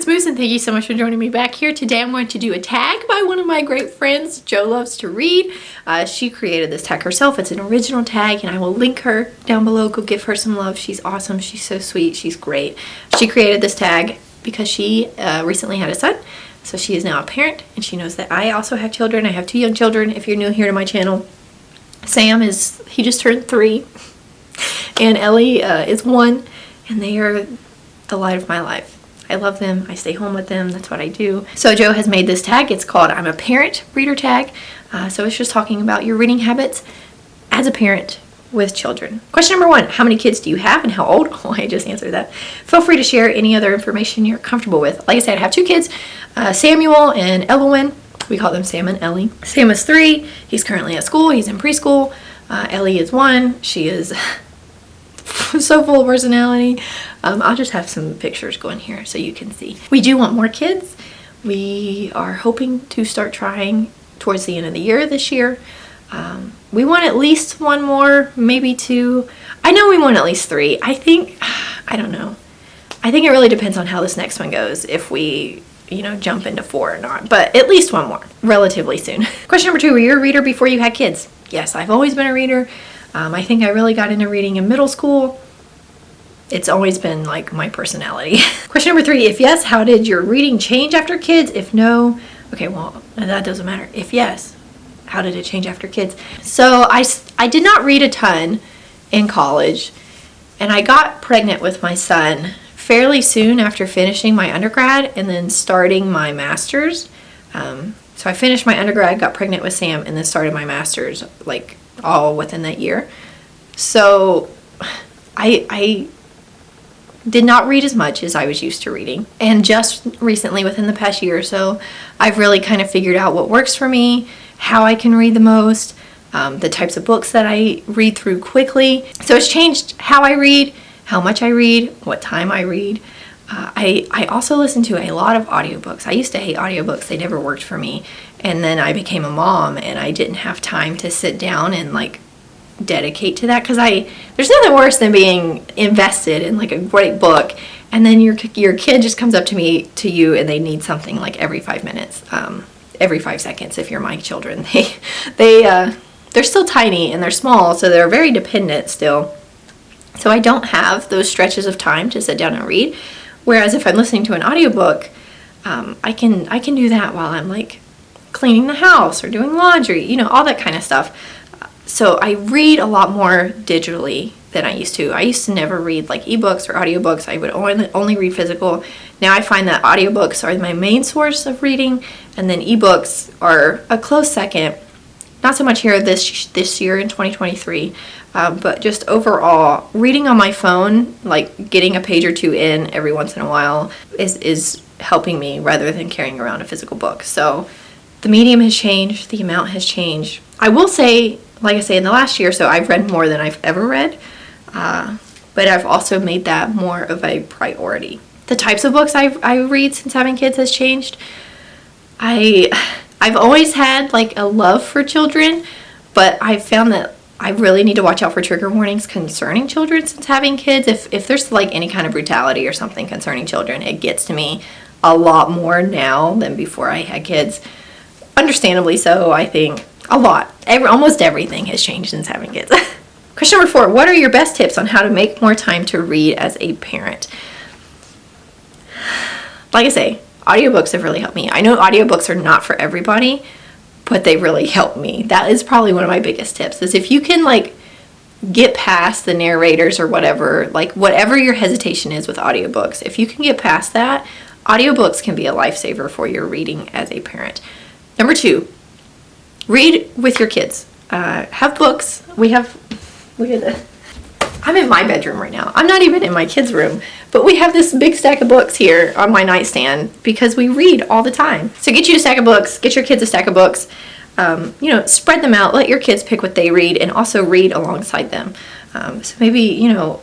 Smooths, and thank you so much for joining me back here. Today I'm going to do a tag by one of my great friends. Jo loves to read. She created this tag herself. It's an original tag, and I will link her down below. Go give her some love. She's awesome. She's so sweet. She's great. She created this tag because she recently had a son. So she is now a parent, and she knows that I also have children. I have 2 young children. If you're new here to my channel, Sam he just turned 3, and Ellie is 1, and they are the light of my life. I love them. I stay home with them. That's what I do. So Jo has made this tag. It's called I'm a Parent Reader Tag. So it's just talking about your reading habits as a parent with children. Question number 1, how many kids do you have and how old? Oh, I just answered that. Feel free to share any other information you're comfortable with. Like I said, I have 2 kids, Samuel and Elowen. We call them Sam and Ellie. Sam is 3. He's currently at school. He's in preschool. Ellie is 1. She is so full of personality. I'll just have some pictures going here so you can see. We do want more kids. We are hoping to start trying towards the end of the year this year. We want at least 1 more, maybe 2. I know we want at least 3. I don't know. I think it really depends on how this next one goes, if we, jump into 4 or not. But at least 1 more, relatively soon. Question number 2, were you a reader before you had kids? Yes, I've always been a reader. I think I really got into reading in middle school. It's always been like my personality. Question number 3, if yes, how did your reading change after kids? If no, okay, well, that doesn't matter. If yes, how did it change after kids? So I did not read a ton in college, and I got pregnant with my son fairly soon after finishing my undergrad and then starting my master's. So I finished my undergrad, got pregnant with Sam, and then started my master's like all within that year. So I did not read as much as I was used to reading. And just recently, within the past year or so, I've really kind of figured out what works for me, how I can read the most, the types of books that I read through quickly. So it's changed how I read, how much I read, what time I read. I also listen to a lot of audiobooks. I used to hate audiobooks. They never worked for me. And then I became a mom, and I didn't have time to sit down and dedicate to that, because there's nothing worse than being invested in a great book, and then your kid just comes up to you and they need something every 5 minutes, every 5 seconds. If you're my children, they're still tiny and they're small, so they're very dependent still. So I don't have those stretches of time to sit down and read. Whereas if I'm listening to an audiobook, I can do that while I'm cleaning the house or doing laundry, all that kind of stuff. So I read a lot more digitally than I used to. I used to never read ebooks or audiobooks. I would only read physical. Now I find that audiobooks are my main source of reading, and then ebooks are a close second. Not so much here this year in 2023, but just overall, reading on my phone, getting a page or 2 in every once in a while is helping me rather than carrying around a physical book. So the medium has changed, the amount has changed. I will say, like I say, in the last year or so, I've read more than I've ever read, but I've also made that more of a priority. The types of books I read since having kids has changed. I've always had a love for children, but I've found that I really need to watch out for trigger warnings concerning children since having kids. If there's any kind of brutality or something concerning children, it gets to me a lot more now than before I had kids. Understandably so, I think. A lot. Almost everything has changed since having kids. Question number 4, what are your best tips on how to make more time to read as a parent? Like I say, audiobooks have really helped me. I know audiobooks are not for everybody, but they really help me. That is probably one of my biggest tips, is if you can get past the narrators or whatever, whatever your hesitation is with audiobooks, if you can get past that, audiobooks can be a lifesaver for your reading as a parent. Number 2, read with your kids. Have books. Look at this. I'm in my bedroom right now. I'm not even in my kids' room, but we have this big stack of books here on my nightstand because we read all the time. So get you a stack of books, get your kids a stack of books, spread them out, let your kids pick what they read, and also read alongside them. So maybe,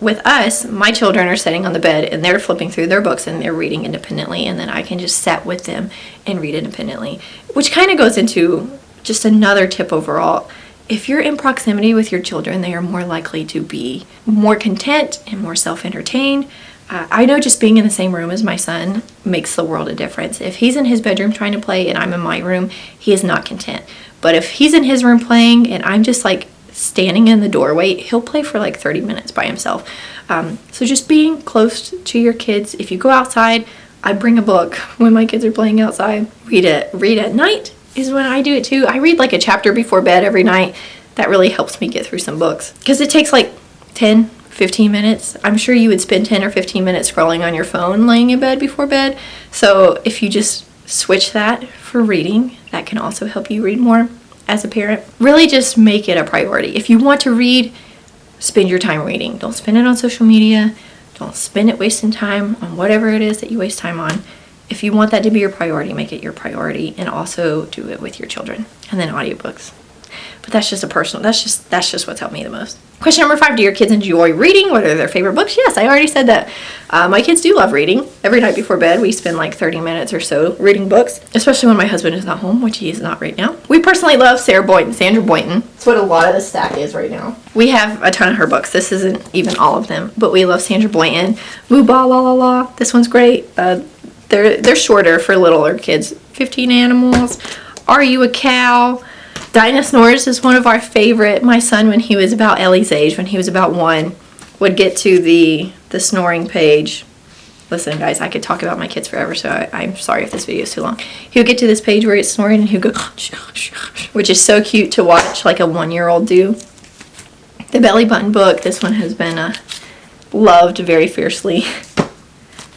with us, my children are sitting on the bed and they're flipping through their books and they're reading independently, and then I can just sit with them and read independently, which kind of goes into just another tip overall. If you're in proximity with your children, they are more likely to be more content and more self-entertained. I know just being in the same room as my son makes the world a difference. If he's in his bedroom trying to play and I'm in my room, he is not content. But if he's in his room playing and I'm just like standing in the doorway, he'll play for like 30 minutes by himself. So just being close to your kids. If you go outside, I bring a book when my kids are playing outside. Read at night is when I do it too. I read like a chapter before bed every night. That really helps me get through some books because it takes like 10, 15 minutes. I'm sure you would spend 10 or 15 minutes scrolling on your phone laying in bed before bed. So if you just switch that for reading, that can also help you read more as a parent. Really just make it a priority. If you want to read, spend your time reading. Don't spend it on social media. Don't spend it wasting time on whatever it is that you waste time on. If you want that to be your priority, make it your priority, and also do it with your children. And then audiobooks. But that's just that's just what's helped me the most. Question number 5, do your kids enjoy reading? What are their favorite books? Yes, I already said that. My kids do love reading. Every night before bed, we spend like 30 minutes or so reading books, especially when my husband is not home, which he is not right now. We personally love Sandra Boynton. That's what a lot of the stack is right now. We have a ton of her books. This isn't even all of them, but we love Sandra Boynton. Moo Ba La La La. This one's great. They're shorter for littler kids. 15 Animals. Are You a Cow? Dinah Snores is one of our favorite. My son, when he was about Ellie's age, when he was about 1, would get to the snoring page. Listen, guys, I could talk about my kids forever, so I'm sorry if this video is too long. He would get to this page where it's snoring, and he would go, which is so cute to watch, like a 1-year-old do. The Belly Button book, this one has been loved very fiercely.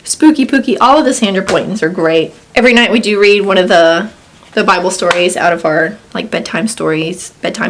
Spooky Pooky, all of the Sandra Boyntons are great. Every night we do read one of the Bible stories out of our like bedtime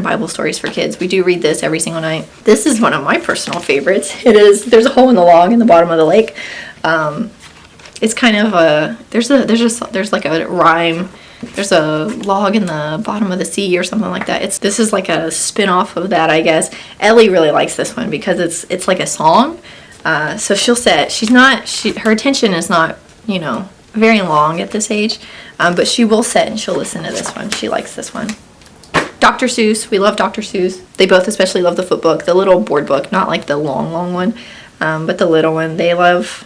Bible stories for kids. We do read this every single night. This is one of my personal favorites. It is There's a Hole in the Log in the Bottom of the Lake. It's kind of there's like a rhyme. There's a log in the bottom of the sea or something like that. This is like a spin-off of that, I guess. Ellie really likes this one because it's like a song. So she'll sit. Her attention is not, very long at this age, but she will sit and she'll listen to this one. She likes this one. Dr. Seuss, we love Dr. Seuss. They both especially love the foot book, the little board book, not like the long one, but the little one. They love,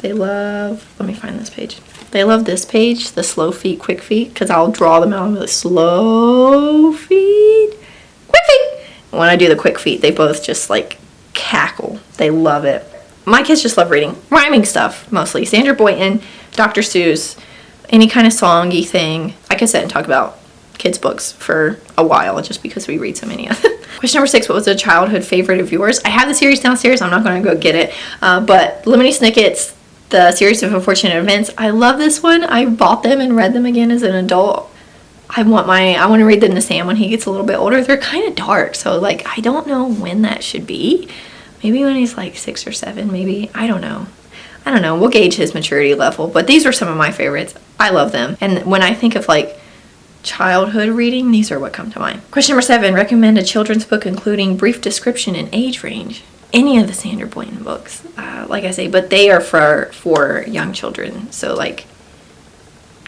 let me find this page. They love this page, the slow feet, quick feet, because I'll draw them out with slow feet, quick feet. When I do the quick feet, they both just like cackle. They love it. My kids just love reading. Rhyming stuff, mostly. Sandra Boynton, Dr. Seuss, any kind of songy thing. I could sit and talk about kids' books for a while just because we read so many of them. Question number 6, what was a childhood favorite of yours? I have the series downstairs. I'm not going to go get it. But Lemony Snicket's The Series of Unfortunate Events. I love this one. I bought them and read them again as an adult. I want to read them to Sam when he gets a little bit older. They're kind of dark, so like I don't know when that should be. Maybe when he's like 6 or 7, maybe. I don't know. We'll gauge his maturity level, but these are some of my favorites. I love them. And when I think of like childhood reading, these are what come to mind. Question number 7, recommend a children's book including brief description and age range. Any of the Sandra Boynton books, like I say, but they are for young children. So like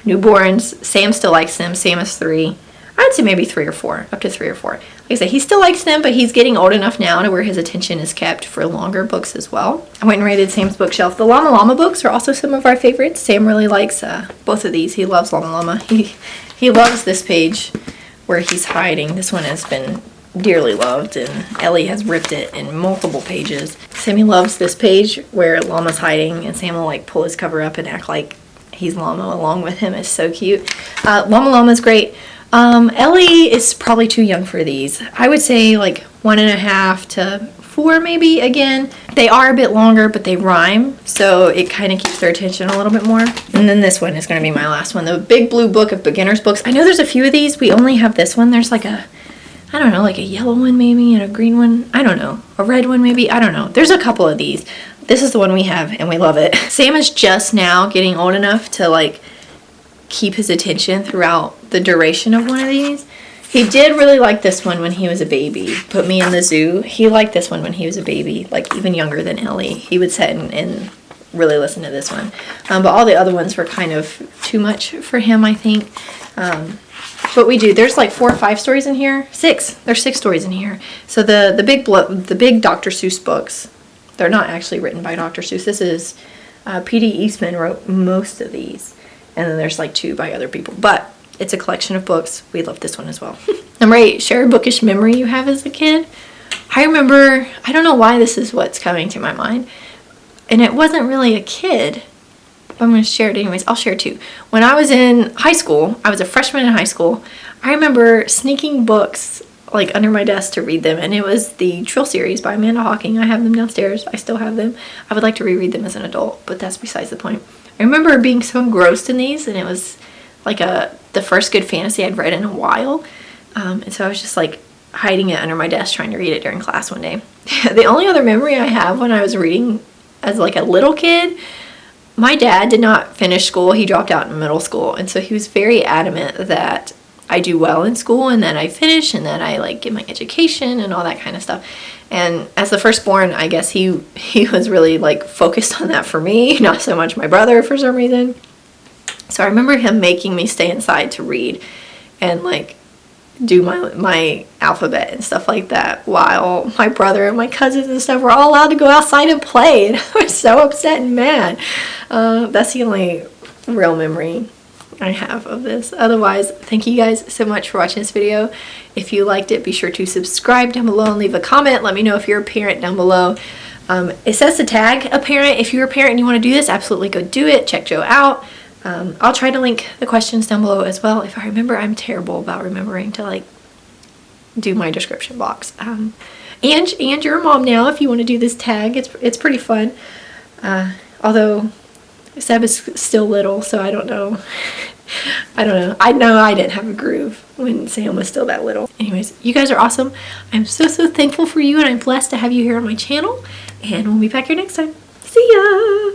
newborns. Sam still likes them. Sam is 3. I'd say maybe 3 or 4, up to 3 or 4. Like I said, he still likes them, but he's getting old enough now to where his attention is kept for longer books as well. I went and rated Sam's bookshelf. The Llama Llama books are also some of our favorites. Sam really likes both of these. He loves Llama Llama. He loves this page where he's hiding. This one has been dearly loved, and Ellie has ripped it in multiple pages. Sammy loves this page where Llama's hiding, and Sam will like pull his cover up and act like he's Llama along with him. It's so cute. Llama Llama's great. Ellie is probably too young for these. I would say like 1.5 to 4 maybe. Again, they are a bit longer, but they rhyme, so it kind of keeps their attention a little bit more. And then this one is going to be my last one, the Big Blue Book of Beginner's Books. I know there's a few of these. We only have this one. There's like a, I don't know, like a yellow one maybe and a green one. I don't know. A red one maybe. I don't know. There's a couple of these. This is the one we have, and we love it. Sam is just now getting old enough to like keep his attention throughout the duration of one of these. He did really like this one when he was a baby. Put Me in the Zoo. He liked this one when he was a baby, like even younger than Ellie. He would sit and really listen to this one. But all the other ones were kind of too much for him, I think. But we do. There's like 4 or 5 stories in here. 6. There's 6 stories in here. So the big Dr. Seuss books, They're not actually written by Dr. Seuss. This is P.D. Eastman wrote most of these, and then there's like 2 by other people, but it's a collection of books. We love this one as well. Number 8, share a bookish memory you have as a kid. I remember, I don't know why this is what's coming to my mind, and it wasn't really a kid. I'm going to share it anyways. I'll share 2. When I was in high school, I was a freshman in high school, I remember sneaking books like under my desk to read them, and it was the Trill series by Amanda Hawking. I have them downstairs. I still have them. I would like to reread them as an adult, but that's besides the point. I remember being so engrossed in these, and it was like the first good fantasy I'd read in a while, and so I was just like hiding it under my desk trying to read it during class one day. The only other memory I have when I was reading as like a little kid, my dad did not finish school. He dropped out in middle school, and so he was very adamant that I do well in school and that I finish and that I like get my education and all that kind of stuff. And as the firstborn, I guess he was really like focused on that for me, not so much my brother for some reason. So I remember him making me stay inside to read and like do my alphabet and stuff like that, while my brother and my cousins and stuff were all allowed to go outside and play, and I was so upset and mad. That's the only real memory I have of this. Otherwise, thank you guys so much for watching this video. If you liked it, be sure to subscribe down below and leave a comment. Let me know if you're a parent down below. It says to tag a parent. If you're a parent and you want to do this, absolutely go do it. Check Joe out. I'll try to link the questions down below as well. If I remember, I'm terrible about remembering to like do my description box. And you're a mom now if you want to do this tag. It's pretty fun. Although Seb is still little, so I don't know. I know I didn't have a groove when Sam was still that little. Anyways, you guys are awesome. I'm so thankful for you, and I'm blessed to have you here on my channel. And we'll be back here next time. See ya!